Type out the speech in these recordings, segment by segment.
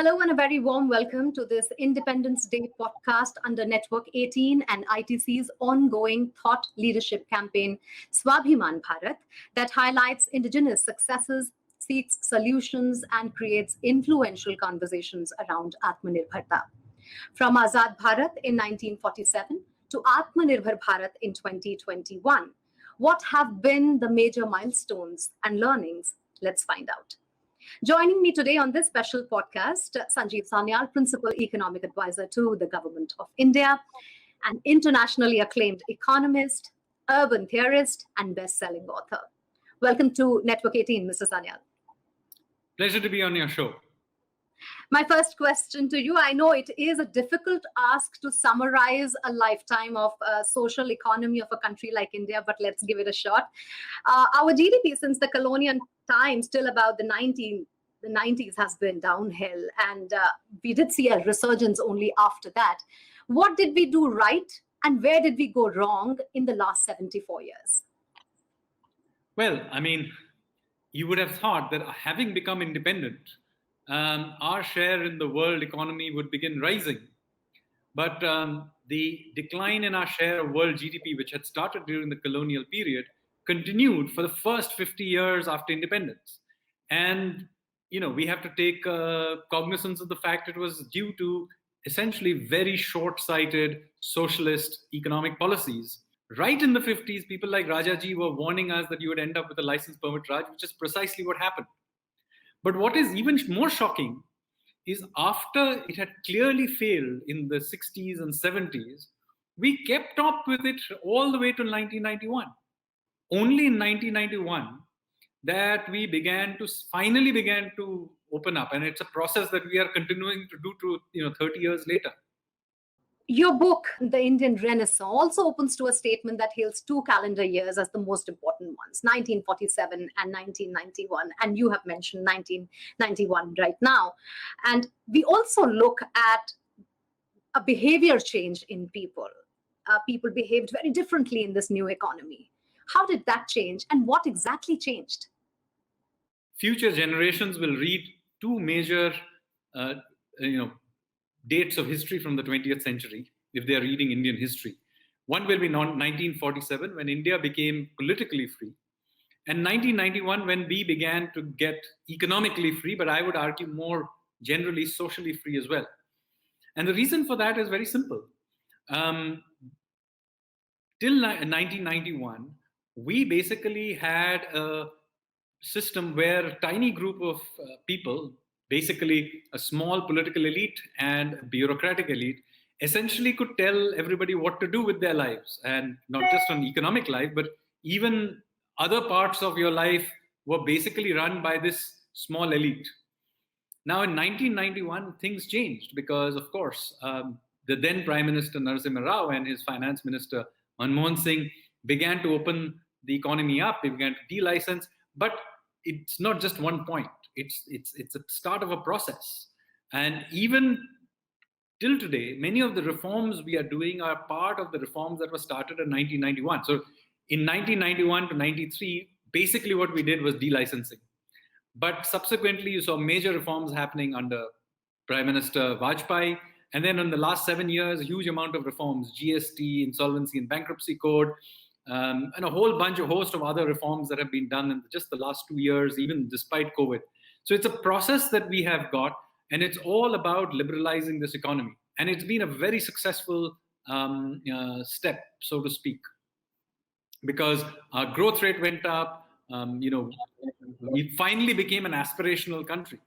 Hello and a very warm welcome to this Independence Day podcast under Network 18 and ITC's ongoing thought leadership campaign, Swabhiman Bharat, that highlights indigenous successes, seeks solutions, and creates influential conversations around Aatmanirbharta. From Azad Bharat in 1947 to Aatmanirbhar Bharat in 2021, what have been the major milestones and learnings? Let's find out. Joining me today on this special podcast, Sanjeev Sanyal, Principal Economic Advisor to the Government of India, an internationally acclaimed economist, urban theorist, and best-selling author. Welcome to Network 18, Mr. Sanyal. Pleasure to be on your show. My first question to you, I know it is a difficult ask to summarize a lifetime of social economy of a country like India, but let's give it a shot. Our GDP since the colonial times till about the 90s has been downhill, and we did see a resurgence only after that. What did we do right and where did we go wrong in the last 74 years? Well, I mean, you would have thought that having become independent, our share in the world economy would begin rising. But the decline in our share of world GDP, which had started during the colonial period, continued for the first 50 years after independence. And, we have to take cognizance of the fact it was due to essentially very short-sighted socialist economic policies. Right in the 50s, people like Rajaji were warning us that you would end up with a license permit Raj, which is precisely what happened. But what is even more shocking is after it had clearly failed in the 60s and 70s, we kept up with it all the way to 1991. Only in 1991 that we finally began to open up. And it's a process that we are continuing to do to 30 years later. Your book, The Indian Renaissance, also opens to a statement that hails two calendar years as the most important ones, 1947 and 1991. And you have mentioned 1991 right now. And we also look at a behavior change in people. People behaved very differently in this new economy. How did that change and what exactly changed? Future generations will read two major dates of history from the 20th century, if they are reading Indian history. One will be 1947, when India became politically free, and 1991, when we began to get economically free, but I would argue more generally socially free as well. And the reason for that is very simple. Till 1991, we basically had a system where a tiny group of people, basically a small political elite and a bureaucratic elite, essentially could tell everybody what to do with their lives. And not just on economic life, but even other parts of your life were basically run by this small elite. Now in 1991, things changed because, of course, the then Prime Minister Narasimha Rao and his Finance Minister Manmohan Singh began to open the economy up. They began to de-license, but it's not just one point. It's a start of a process. And even till today, many of the reforms we are doing are part of the reforms that were started in 1991. So in 1991 to 93, basically what we did was de-licensing. But subsequently, you saw major reforms happening under Prime Minister Vajpayee. And then in the last 7 years, a huge amount of reforms, GST, Insolvency and Bankruptcy Code, and a host of other reforms that have been done in just the last 2 years, even despite COVID. So it's a process that we have got, and it's all about liberalizing this economy. And it's been a very successful step, so to speak, because our growth rate went up. We finally became an aspirational country.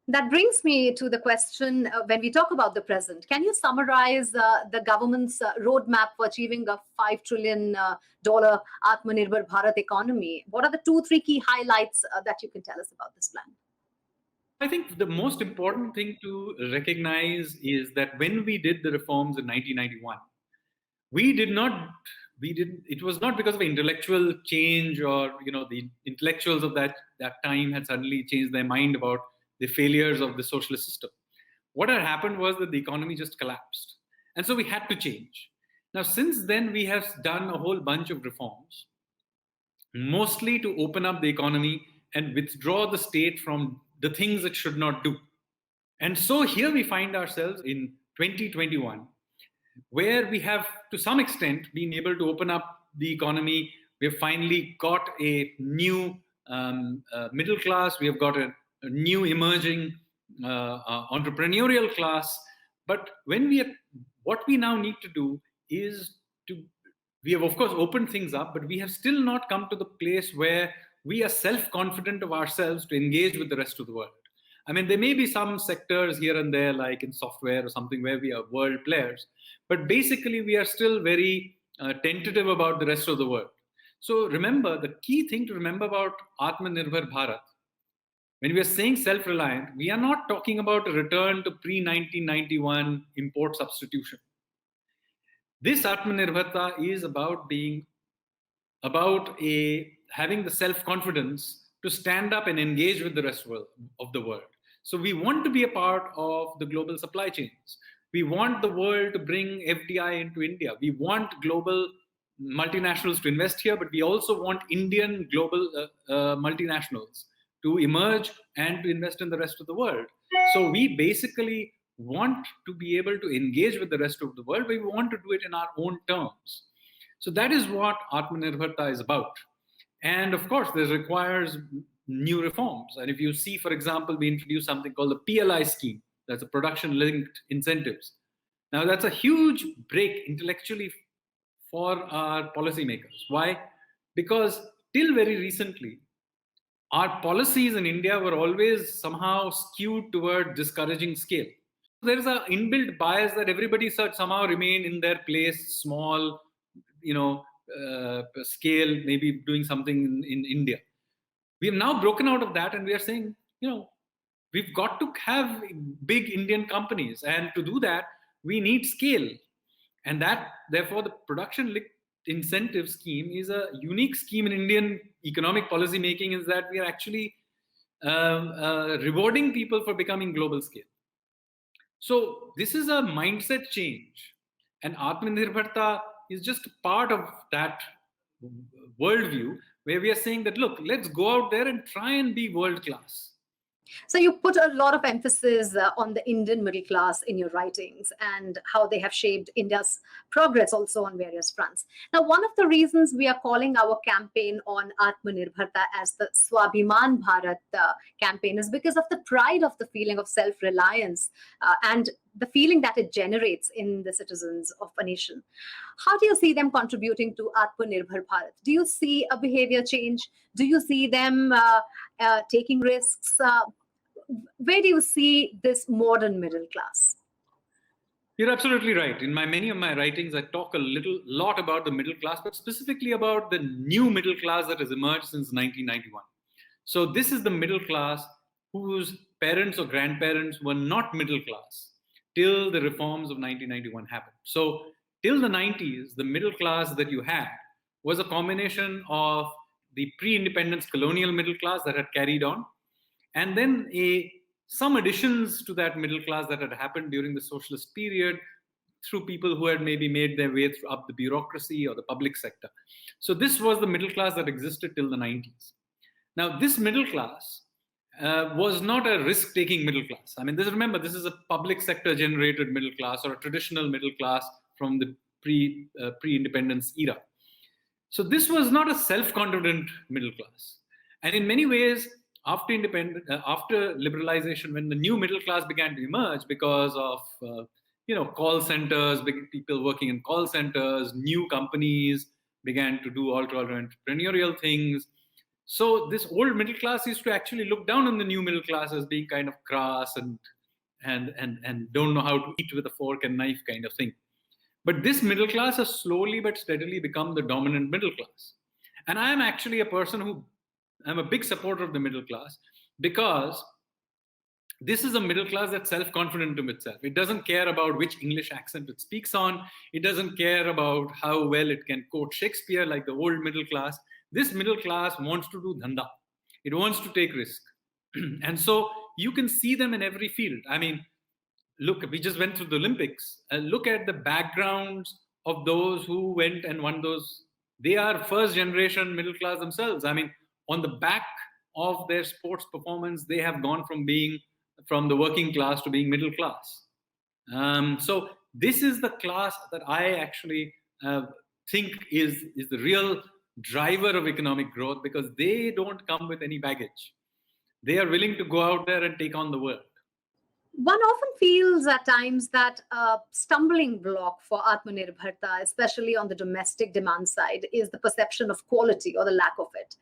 That brings me to the question, when we talk about the present, can you summarize the government's roadmap for achieving a $5 trillion Aatmanirbhar Bharat economy? What are the 2-3 key highlights that you can tell us about this plan? I think the most important thing to recognize is that when we did the reforms in 1991, it was not because of intellectual change or, the intellectuals of that time had suddenly changed their mind about the failures of the socialist system. What had happened was that the economy just collapsed. And so we had to change. Now, since then, we have done a whole bunch of reforms, mostly to open up the economy and withdraw the state from the things it should not do. And so here we find ourselves in 2021, where we have, to some extent, been able to open up the economy. We've finally got a new middle class. We have got a new emerging entrepreneurial class. But what we now need to do is we have of course opened things up, but we have still not come to the place where we are self-confident of ourselves to engage with the rest of the world. I mean, there may be some sectors here and there, like in software or something, where we are world players, but basically we are still very tentative about the rest of the world. So remember, the key thing to remember about Aatmanirbhar Bharat, when we are saying self-reliant, we are not talking about a return to pre-1991 import substitution. This Aatmanirbharta is about having the self-confidence to stand up and engage with the rest of the world. So we want to be a part of the global supply chains. We want the world to bring FDI into India. We want global multinationals to invest here, but we also want Indian global multinationals to emerge and to invest in the rest of the world. So we basically want to be able to engage with the rest of the world, but we want to do it in our own terms. So that is what Aatmanirbharta is about. And of course, this requires new reforms. And if you see, for example, we introduced something called the PLI scheme. That's a production-linked incentives. Now, that's a huge break intellectually for our policymakers. Why? Because till very recently, our policies in India were always somehow skewed toward discouraging scale. There is an inbuilt bias that everybody should somehow remain in their place, small, scale, maybe doing something in India. We have now broken out of that, and we are saying, we've got to have big Indian companies, and to do that, we need scale. And that, therefore, the production-linked incentive scheme is a unique scheme in Indian economic policy making, is that we are actually rewarding people for becoming global scale. So this is a mindset change, and Aatmanirbharta is just part of that worldview where we are saying that, look, let's go out there and try and be world class. So you put a lot of emphasis on the Indian middle class in your writings and how they have shaped India's progress also on various fronts. Now, one of the reasons we are calling our campaign on Aatmanirbharta as the Swabhiman Bharat campaign is because of the pride of the feeling of self-reliance and the feeling that it generates in the citizens of a nation. How do you see them contributing to Aatmanirbhar Bharat? Do you see a behavior change? Do you see them taking risks? Where do you see this modern middle class? You're absolutely right. In many of my writings, I talk a lot about the middle class, but specifically about the new middle class that has emerged since 1991. So this is the middle class whose parents or grandparents were not middle class till the reforms of 1991 happened. So till the 90s, the middle class that you had was a combination of the pre-independence colonial middle class that had carried on, and then some additions to that middle class that had happened during the socialist period through people who had maybe made their way up the bureaucracy or the public sector. So this was the middle class that existed till the 90s. Now, this middle class was not a risk-taking middle class. I mean, remember, this is a public sector-generated middle class or a traditional middle class from the pre-independence era. So this was not a self-confident middle class. And in many ways, after liberalization, when the new middle class began to emerge because of call centers, big people working in call centers, new companies began to do all entrepreneurial things. So this old middle class used to actually look down on the new middle class as being kind of crass and don't know how to eat with a fork and knife kind of thing. But this middle class has slowly but steadily become the dominant middle class. And I am actually a person I'm a big supporter of the middle class, because this is a middle class that's self-confident in itself. It doesn't care about which English accent it speaks on. It doesn't care about how well it can quote Shakespeare like the old middle class. This middle class wants to do dhanda. It wants to take risk. And so you can see them in every field. I mean, look, we just went through the Olympics. Look at the backgrounds of those who went and won those. They are first generation middle class themselves. I mean, on the back of their sports performance, they have gone from being from the working class to being middle class. So this is the class that I actually think is the real driver of economic growth, because they don't come with any baggage. They are willing to go out there and take on the world. One often feels at times that a stumbling block for Aatmanirbharta, especially on the domestic demand side, is the perception of quality or the lack of it.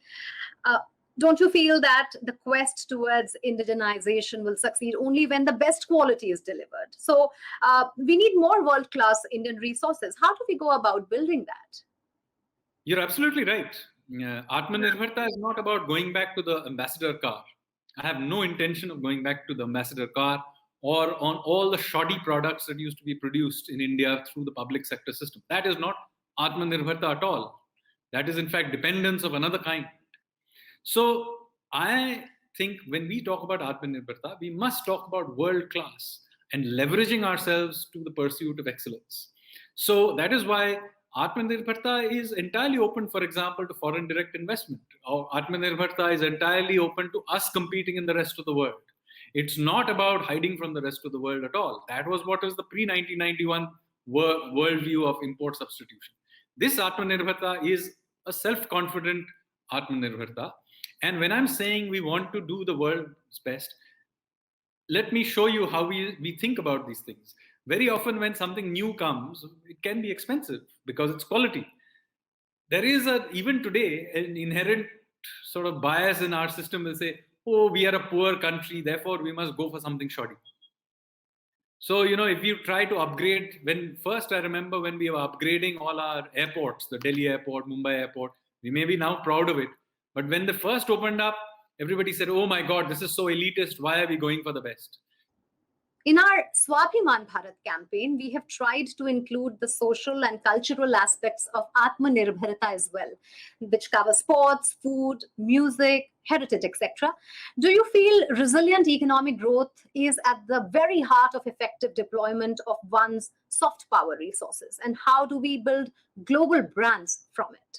Uh, don't you feel that the quest towards indigenization will succeed only when the best quality is delivered? So we need more world-class Indian resources. How do we go about building that? You're absolutely right. Atmanirbharta is not about going back to the ambassador car. I have no intention of going back to the ambassador car or on all the shoddy products that used to be produced in India through the public sector system. That is not Atmanirbharta at all. That is, in fact, dependence of another kind. So I think when we talk about Aatmanirbharta, we must talk about world class and leveraging ourselves to the pursuit of excellence. So that is why Aatmanirbharta is entirely open, for example, to foreign direct investment. Or Aatmanirbharta is entirely open to us competing in the rest of the world. It's not about hiding from the rest of the world at all. That was what was the pre-1991 worldview of import substitution. This Aatmanirbharta is a self-confident Aatmanirbharta. And when I'm saying we want to do the world's best, let me show you how we think about these things. Very often when something new comes, it can be expensive because it's quality. There is even today, an inherent sort of bias in our system will say, oh, we are a poor country, therefore we must go for something shoddy. So, if you try to upgrade, when first I remember when we were upgrading all our airports, the Delhi airport, Mumbai airport, we may be now proud of it. But when they first opened up, everybody said, oh my God, this is so elitist. Why are we going for the best? In our Swabhiman Bharat campaign, we have tried to include the social and cultural aspects of Aatmanirbharta as well, which cover sports, food, music, heritage, etc. Do you feel resilient economic growth is at the very heart of effective deployment of one's soft power resources? And how do we build global brands from it?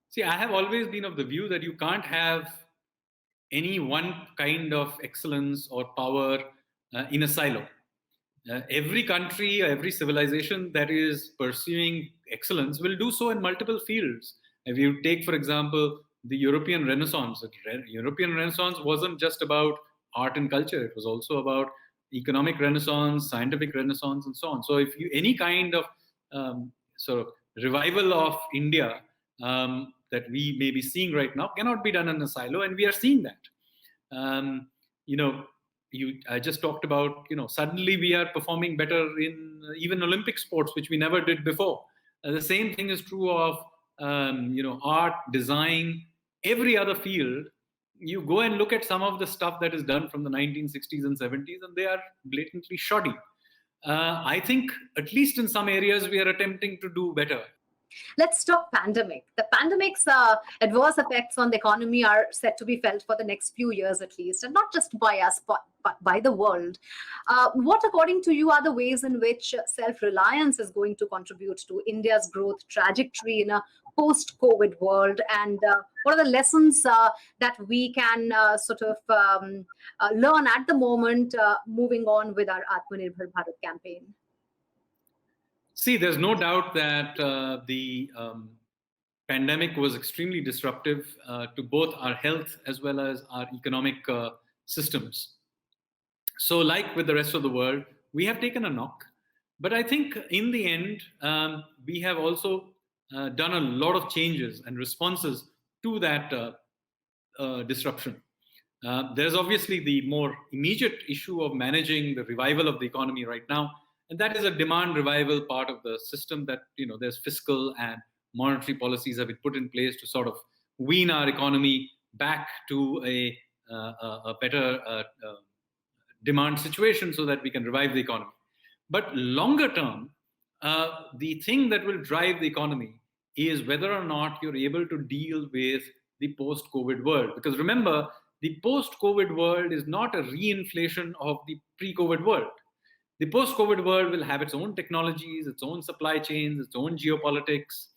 See, I have always been of the view that you can't have any one kind of excellence or power in a silo. Every country, every civilization that is pursuing excellence will do so in multiple fields. If you take, for example, the European Renaissance, the European Renaissance wasn't just about art and culture, it was also about economic renaissance, scientific renaissance, and so on. So, if you any kind of sort of revival of India that we may be seeing right now cannot be done in a silo, and we are seeing that. You know, I just talked about, suddenly we are performing better in even Olympic sports, which we never did before. The same thing is true of, art, design, every other field. You go and look at some of the stuff that is done from the 1960s and 70s, and they are blatantly shoddy. I think, at least in some areas, we are attempting to do better. Let's talk pandemic. The pandemic's adverse effects on the economy are set to be felt for the next few years at least, and not just by us, but by the world. What, according to you, are the ways in which self-reliance is going to contribute to India's growth trajectory in a post-COVID world? And what are the lessons that we can learn at the moment, moving on with our Aatmanirbhar Bharat campaign? See, there's no doubt that the pandemic was extremely disruptive to both our health as well as our economic systems. So, like with the rest of the world, we have taken a knock. But I think in the end, we have also done a lot of changes and responses to that disruption. There's obviously the more immediate issue of managing the revival of the economy right now. And that is a demand revival part of the system that, there's fiscal and monetary policies have been put in place to sort of wean our economy back to a better demand situation so that we can revive the economy. But longer term, the thing that will drive the economy is whether or not you're able to deal with the post-COVID world. Because remember, the post-COVID world is not a reinflation of the pre-COVID world. The post-COVID world will have its own technologies, its own supply chains, its own geopolitics.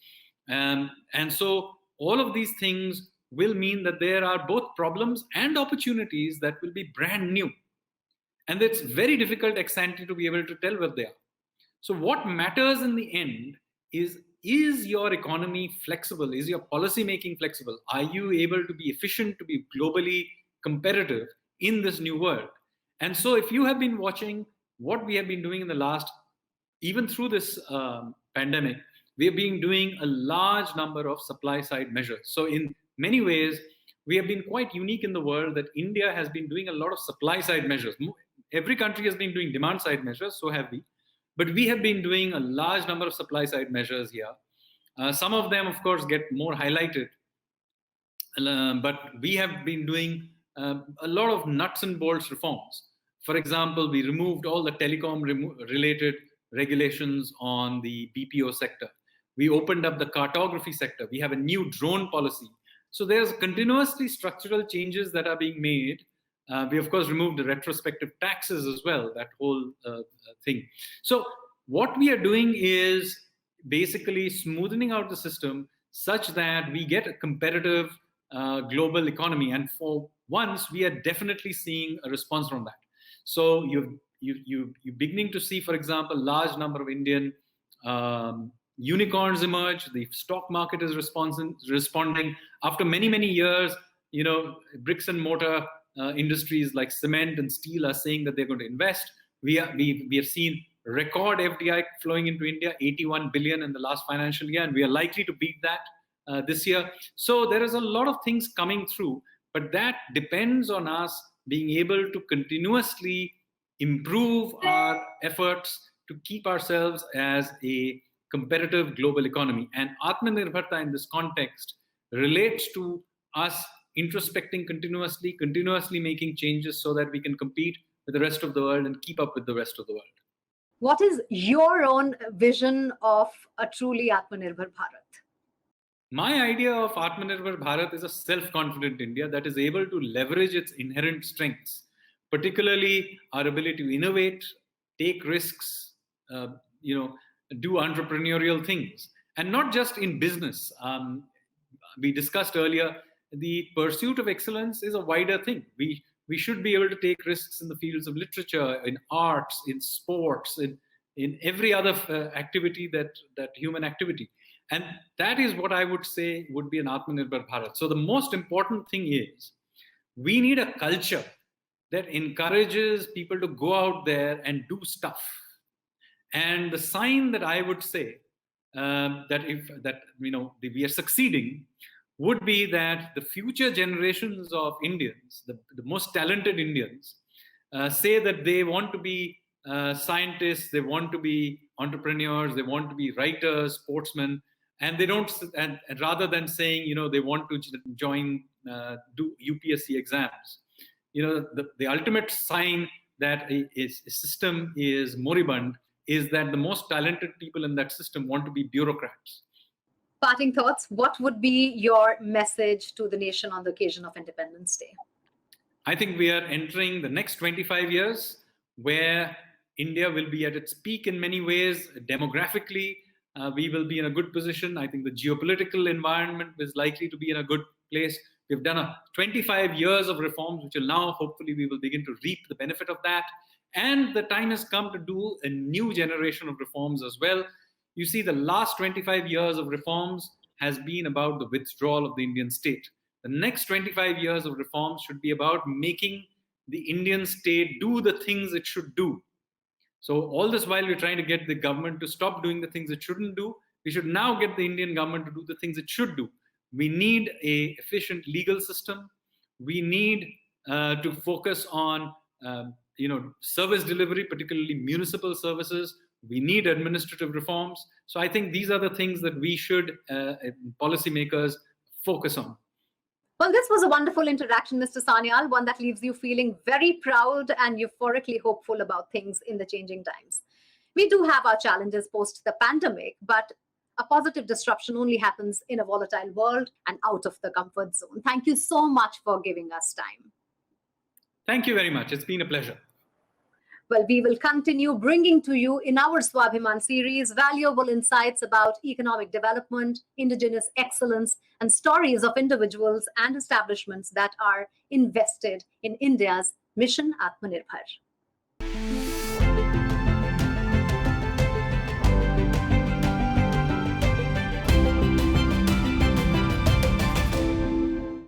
And so all of these things will mean that there are both problems and opportunities that will be brand new. And it's very difficult ex ante to be able to tell what they are. So what matters in the end is your economy flexible? Is your policy making flexible? Are you able to be efficient, to be globally competitive in this new world? And so if you have been watching what we have been doing in the last, even through this pandemic, we have been doing a large number of supply side measures. So in many ways, we have been quite unique in the world that India has been doing a lot of supply side measures. Every country has been doing demand side measures, so have we. But we have been doing a large number of supply side measures here. Some of them, of course, get more highlighted. But we have been doing a lot of nuts and bolts reforms. For example, we removed all the telecom related regulations on the BPO sector. We opened up the cartography sector. We have a new drone policy. So there's continuously structural changes that are being made. We, of course, removed the retrospective taxes as well, that whole thing. So what we are doing is basically smoothing out the system such that we get a competitive global economy. And for once, we are definitely seeing a response from that. So you're beginning to see, for example, large number of Indian unicorns emerge. The stock market is responding. After many years, bricks and mortar industries like cement and steel are saying that they're going to invest. We have seen record FDI flowing into India, 81 billion in the last financial year, and we are likely to beat that this year. So there is a lot of things coming through, but that depends on us being able to continuously improve our efforts to keep ourselves as a competitive global economy. And Aatmanirbharta in this context relates to us introspecting continuously making changes so that we can compete with the rest of the world and keep up with the rest of the world. What is your own vision of a truly Aatmanirbhar Bharat? My idea of Aatmanirbhar Bharat is a self-confident India that is able to leverage its inherent strengths, particularly our ability to innovate, take risks, do entrepreneurial things, and not just in business. We discussed earlier, the pursuit of excellence is a wider thing. We should be able to take risks in the fields of literature, in arts, in sports, in every other activity that human activity. And that is what I would say would be an Aatmanirbhar Bharat. So the most important thing is we need a culture that encourages people to go out there and do stuff. And the sign that I would say that we are succeeding would be that the future generations of Indians, the most talented Indians, say that they want to be scientists, they want to be entrepreneurs, they want to be writers, sportsmen, and they don't. And rather than saying they want to join do UPSC exams, the ultimate sign that a system is moribund is that the most talented people in that system want to be bureaucrats. Parting thoughts, what would be your message to the nation on the occasion of Independence Day? I think we are entering the next 25 years where India will be at its peak in many ways. Demographically, we will be in a good position. I think the geopolitical environment is likely to be in a good place. We've done 25 years of reforms, which will now, hopefully, we will begin to reap the benefit of that. And the time has come to do a new generation of reforms as well. You see, the last 25 years of reforms has been about the withdrawal of the Indian state. The next 25 years of reforms should be about making the Indian state do the things it should do. So all this while we're trying to get the government to stop doing the things it shouldn't do, we should now get the Indian government to do the things it should do. We need an efficient legal system. We need to focus on service delivery, particularly municipal services. We need administrative reforms. So I think these are the things that we should, policymakers, focus on. Well, this was a wonderful interaction, Mr. Sanyal, one that leaves you feeling very proud and euphorically hopeful about things in the changing times. We do have our challenges post the pandemic, but a positive disruption only happens in a volatile world and out of the comfort zone. Thank you so much for giving us time. Thank you very much. It's been a pleasure. Well, we will continue bringing to you in our Swabhiman series valuable insights about economic development, indigenous excellence, and stories of individuals and establishments that are invested in India's mission Aatmanirbhar.